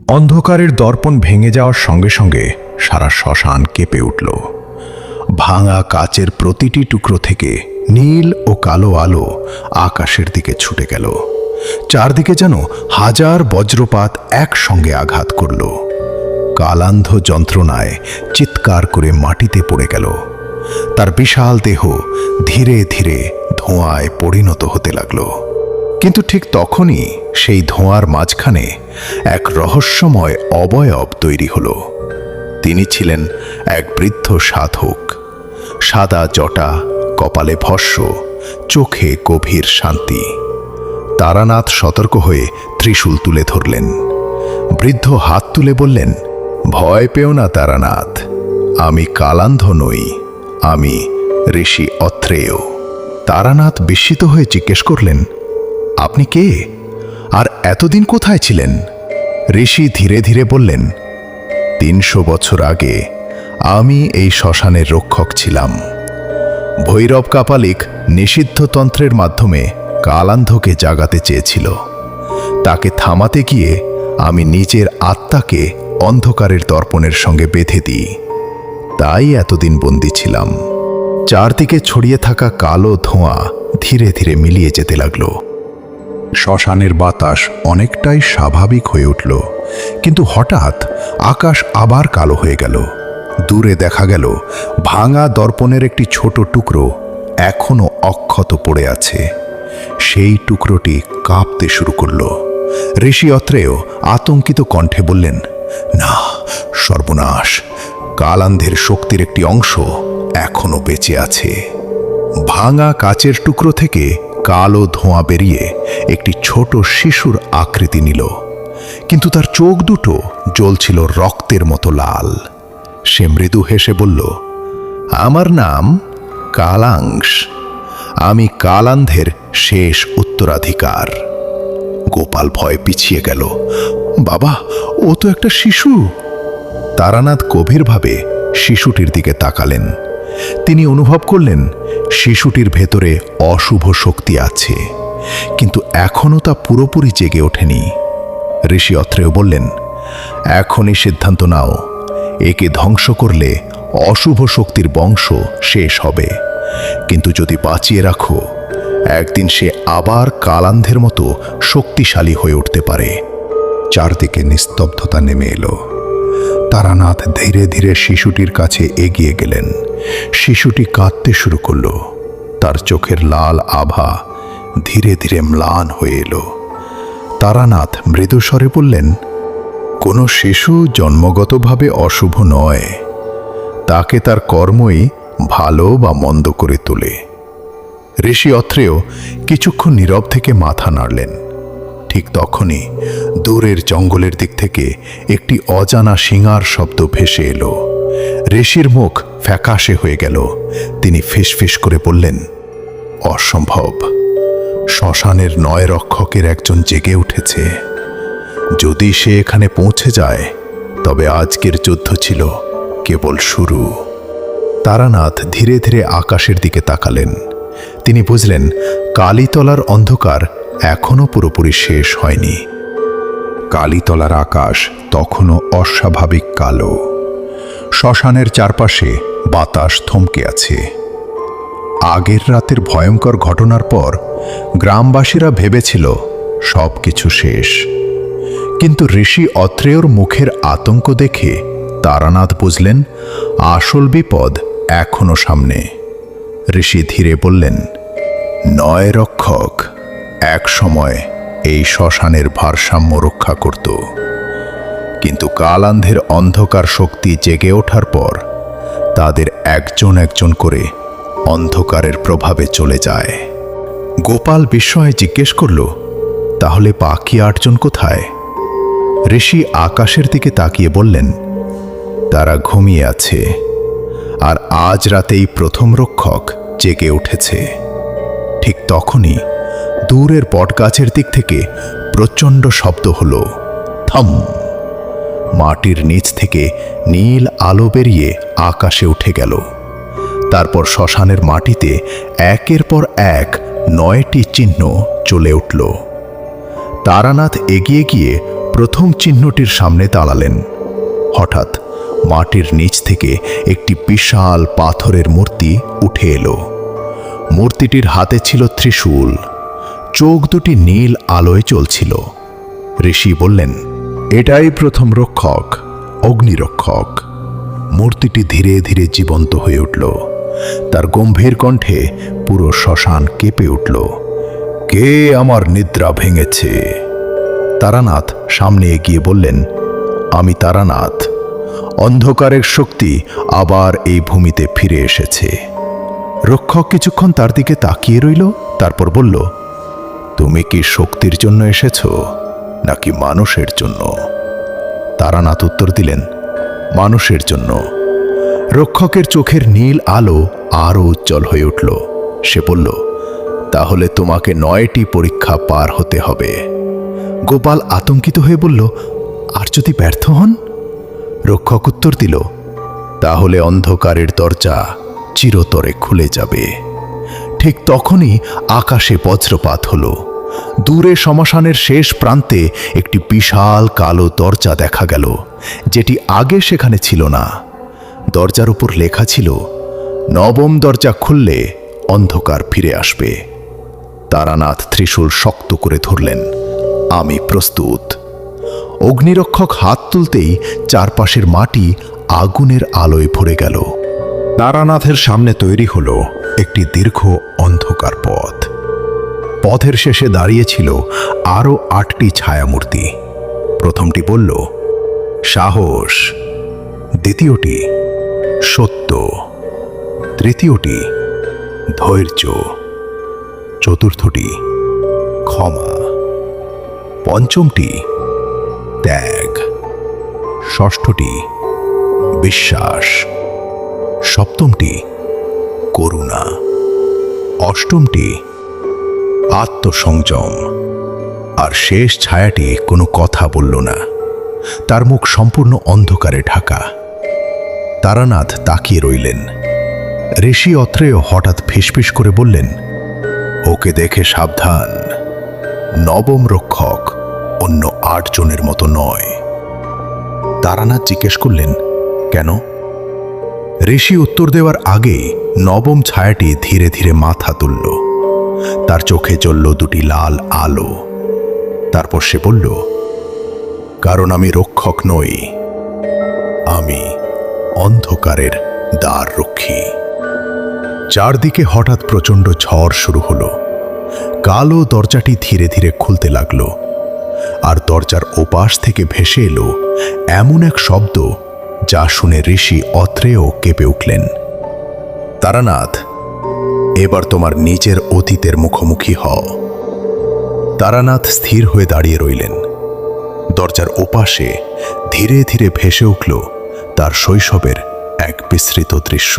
অন্ধকারের দর্পণ ভেঙে যাওয়ার সঙ্গে সঙ্গে সারা শ্মশান কেঁপে উঠল। ভাঙা কাচের প্রতিটি টুকরো থেকে নীল ও কালো আলো আকাশের দিকে ছুটে গেল। চারদিকে যেন হাজার বজ্রপাত একসঙ্গে আঘাত করল। কালান্ধ যন্ত্রণায় চিৎকার করে মাটিতে পড়ে গেল। তার বিশাল দেহ ধীরে ধীরে ধোঁয়ায় পরিণত হতে লাগল। কিন্তু ঠিক তখনই সেই ধোঁয়ার মাঝখানে এক রহস্যময় অবয়ব তৈরি হল। তিনি ছিলেন এক বৃদ্ধ সাধক। সাদা জটা, কপালে ভস্য, চোখে গভীর শান্তি। তারানাথ সতর্ক হয়ে ত্রিশূল তুলে ধরলেন। বৃদ্ধ হাত তুলে বললেন, ভয় পেও না তারানাথ, আমি কালান্ধ নই, আমি ঋষি অত্রেয়। তারানাথ বিস্মিত হয়ে জিজ্ঞেস করলেন, আপনি কে, আর এতদিন কোথায় ছিলেন? ঋষি ধীরে ধীরে বললেন, ৩০০ বছর আগে আমি এই শ্মশানের রক্ষক ছিলাম। ভৈরব কাপালিক নিষিদ্ধ তন্ত্রের মাধ্যমে কালান্ধকে জাগাতে চেয়েছিল। তাকে থামাতে গিয়ে আমি নিজের আত্মাকে অন্ধকারের দর্পণের সঙ্গে বেঁধে দিই, তাই এতদিন বন্দী ছিলাম। চারদিকে ছড়িয়ে থাকা কালো ধোঁয়া ধীরে ধীরে মিলিয়ে যেতে লাগল। শ্মশানের বাতাস অনেকটাই স্বাভাবিক হয়ে উঠল, কিন্তু হঠাৎ আকাশ আবার কালো হয়ে গেল। দূরে দেখা গেল ভাঙা দর্পণের একটি ছোট টুকরো এখনো অক্ষত পড়ে আছে। সেই টুকরোটি কাঁপতে শুরু করল। ঋষি অত্রেয় আতঙ্কিত কণ্ঠে বললেন, না, সর্বনাশ, কালান্ধের শক্তির একটি অংশ এখনো বেঁচে আছে। ভাঙা কাচের টুকরো থেকে কালো ধোঁয়া বেরিয়ে একটি ছোট শিশুর আকৃতি নিল, কিন্তু তার চোখ দুটো জ্বলছিল রক্তের মতো লাল। সে মৃদু হেসে বলল, আমার নাম কালাংশ, আমি কালান্ধের শেষ উত্তরাধিকার। গোপাল ভয়ে পিছিয়ে গেল। বাবা, ও তো একটা শিশু। তারানাথ গভীরভাবে শিশুটির দিকে তাকালেন। তিনি অনুভব করলেন শিশুটির ভেতরে অশুভ শক্তি আছে, কিন্তু এখনও তা পুরোপুরি জেগে ওঠেনি। ঋষি অত্রেয় বললেন, এখনই সিদ্ধান্ত নাও, একে ধ্বংস করলে অশুভ শক্তির বংশ শেষ হবে, কিন্তু যদি বাঁচিয়ে রাখো, একদিন সে আবার কালান্ধের মতো শক্তিশালী হয়ে উঠতে পারে। চারদিকে নিস্তব্ধতা নেমে এলো। তারানাথ ধীরে ধীরে শিশুটির কাছে এগিয়ে গেলেন। শিশুটি কাঁদতে শুরু করল। তার চোখের লাল আভা ধীরে ধীরে ম্লান হয়ে এলো। তারানাথ মৃদুস্বরে বললেন, কোনো শিশু জন্মগতভাবে অশুভ নয়, তাকে তার কর্মই ভালো বা মন্দ করে তোলে। ঋষি অত্রেয় কিছুক্ষণ নীরব থেকে মাথা নাড়লেন। ঠিক তখনই দূরের জঙ্গলের দিক থেকে একটি অজানা শিঙার শব্দ ভেসে এলো। ঋষির মুখ ফ্যাকাশে হয়ে গেল। তিনি ফিসফিস করে বললেন, অসম্ভব, শ্মশানের ৯ রক্ষকের একজন জেগে উঠেছে। যদি সে এখানে পৌঁছে যায়, তবে আজকের যুদ্ধ ছিল কেবল শুরু। তারানাথ ধীরে ধীরে আকাশের দিকে তাকালেন। তিনি বুঝলেন কালীতলার অন্ধকার এখনো পুরোপুরি শেষ হয়নি। কালীতলার আকাশ তখনও অস্বাভাবিক কালো। শ্মশানের চারপাশে বাতাস থমকে আছে। আগের রাতের ভয়ঙ্কর ঘটনার পর গ্রামবাসীরা ভেবেছিল সব কিছু শেষ, কিন্তু ঋষি অত্রেয়র মুখের আতঙ্ক দেখে তারানাথ বুঝলেন আসল বিপদ এখনো সামনে। ঋষি ধীরে বললেন, ৯ রক্ষক এক সময় এই শ্মশানের ভারসাম্য রক্ষা করত, কিন্তু কালান্ধের অন্ধকার শক্তি জেগে ওঠার পর তাদের একজন একজন করে অন্ধকারের প্রভাবে চলে যায়। গোপাল বিস্ময়ে জিজ্ঞেস করল, তাহলে বাকি ৮ জন কোথায়? ঋষি আকাশের দিকে তাকিয়ে বললেন, তারা ঘুমিয়ে আছে, আর আজ রাতেই প্রথম রক্ষক জেগে উঠেছে। ঠিক তখনই দূরের বটগাছের দিক থেকে প্রচণ্ড শব্দ হলো, থাম! মাটির নিচ থেকে নীল আলো বেরিয়ে আকাশে উঠে গেল। তারপর শ্মশানের মাটিতে একের পর এক ৯টি চিহ্ন চলে উঠল। তারানাথ এগিয়ে গিয়ে প্রথম চিহ্নটির সামনে দাঁড়ালেন। হঠাৎ মাটির নিচ থেকে একটি বিশাল পাথরের মূর্তি উঠে এলো। মূর্তিটির হাতে ছিল ত্রিশূল, চোখ দুটি নীল আলোয় জ্বলছিল। ঋষি বললেন, এটাই প্রথম রক্ষক, অগ্নিরক্ষক। মূর্তিটি ধীরে ধীরে জীবন্ত হয়ে উঠল। তার গম্ভীর কণ্ঠে পুরো শ্মশান কেঁপে উঠল। কে আমার নিদ্রা ভেঙেছে? তারানাথ সামনে এগিয়ে বললেন, আমি তারানাথ। অন্ধকারের শক্তি আবার এই ভূমিতে ফিরে এসেছে। রক্ষক কিছুক্ষণ তার দিকে তাকিয়ে রইল, তারপর বলল, তুমি কি শক্তির জন্য এসেছ নাকি মানুষের জন্য? তারানাথ উত্তর দিলেন, মানুষের জন্য। রক্ষকের চোখের নীল আলো আরও উজ্জ্বল হয়ে উঠল। সে বলল, তাহলে তোমাকে 9টি পরীক্ষা পার হতে হবে। গোপাল আতঙ্কিত হয়ে বলল, আর যদি ব্যর্থ হন? রক্ষক উত্তর দিল, তাহলে অন্ধকারের দরজা চিরতরে খুলে যাবে। ঠিক তখনই আকাশে বজ্রপাত হলো। দূরে শ্মশানের শেষ প্রান্তে একটি বিশাল কালো দরজা দেখা গেল, যেটি আগে সেখানে ছিল না। দরজার উপর লেখা ছিল, 9ম দরজা খুললে অন্ধকার ফিরে আসবে। তারানাথ ত্রিশূল শক্ত করে ধরলেন, আমি প্রস্তুত। অগ্নিরক্ষক হাত তুলতেই চারপাশের মাটি আগুনের আলোয় ভরে গেল। তারানাথের সামনে তৈরি হলো একটি দীর্ঘ অন্ধকার পথ। পথের শেষে দাঁড়িয়েছিল আরও 8টি ছায়ামূর্তি। প্রথমটি বলল, সাহস। দ্বিতীয়টি, সত্য। তৃতীয়টি, ধৈর্য। চতুর্থটি, ক্ষমা। পঞ্চমটি, ত্যাগ। ষষ্ঠটি, বিশ্বাস। সপ্তমটি, করুণা। অষ্টমটি, আত্মসংযম। আর শেষ ছায়াটি কোনো কথা বলল না। তার মুখ সম্পূর্ণ অন্ধকারে ঢাকা। তারানাথ তাকিয়ে রইলেন। ঋষি অত্রেয় হঠাৎ ফিসফিস করে বললেন, ওকে দেখে সাবধান। 9ম রক্ষক অন্য 8 জনের মতো নয়। তারানাথ জিজ্ঞেস করলেন, কেন? ঋষি উত্তর দেওয়ার আগেই 9ম ছায়াটি ধীরে ধীরে মাথা তুলল। তার চোখে জ্বলল 2টি লাল আলো। তারপর সে বলল, কারণ আমি রক্ষক নই, আমি অন্ধকারের দ্বার রক্ষী। চারদিকে হঠাৎ প্রচণ্ড ঝড় শুরু হলো। কালো দরজাটি ধীরে ধীরে খুলতে লাগলো। আর দরজার ওপাশ থেকে ভেসে এলো এমন এক শব্দ, যা শুনে ঋষি অত্রেয় কেঁপে উঠলেন। তারানাথ, এবার তোমার নিজের অতীতের মুখোমুখি হও। তারানাথ স্থির হয়ে দাঁড়িয়ে রইলেন। দরজার ওপাশে ধীরে ধীরে ভেসে উঠল তার শৈশবের এক বিস্মৃত দৃশ্য।